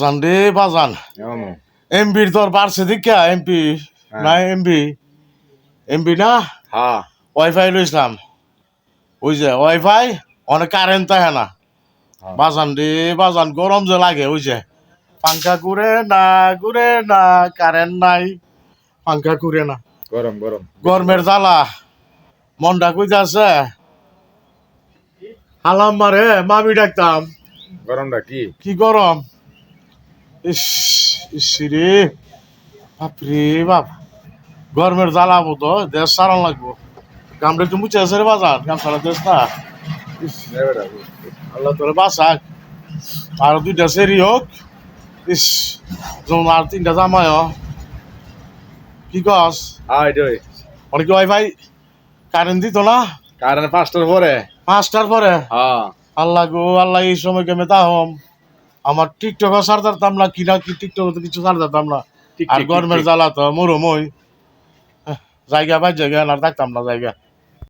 বাজান রে বাজান এমবির তোর বাড়ছে দেখা এমপি না এমবি না হ্যাঁ ওয়াইফাই লইছিলাম ওই যে ওয়াইফাই অনেক কারেন্ট থাকে না বাজান রে বাজান গরম যে লাগে ওই যে পাঙ্খা ঘুরে না কারেন্ট নাই পাঙ্খা ঘুরে না গরম গরম গরমের জ্বালা মনটা কইতে আছে হালাম মারে মামি ডাকতাম গরমটা কি গরম ইস ইস রে বাপরে বাপ গরমের জ্বালা মতো দেশ সারান লাগবো গামটা একটু মুছে আছে রে বাজার গাম সারা দেশ না ইস, আল্লাহ তোরে বাঁচাক আর দুইটা সেরি হোক ইস যেমন আর তিনটা জামাই কি কস এটাই অনেক ওয়াইফাই কারেন্ট দিত না কারণ 5টার পরে 5টার পরে হ্যাঁ আল্লাহ গো আল্লাহ এই সময় কেমে তাহম আমার টিকটক সার দিতাম না কি টিকটক তো কিছু সার দিতাম না আর গরমের জ্বালা তো মরুম ওই জায়গা বাই জায়গা আর থাকতাম না জায়গা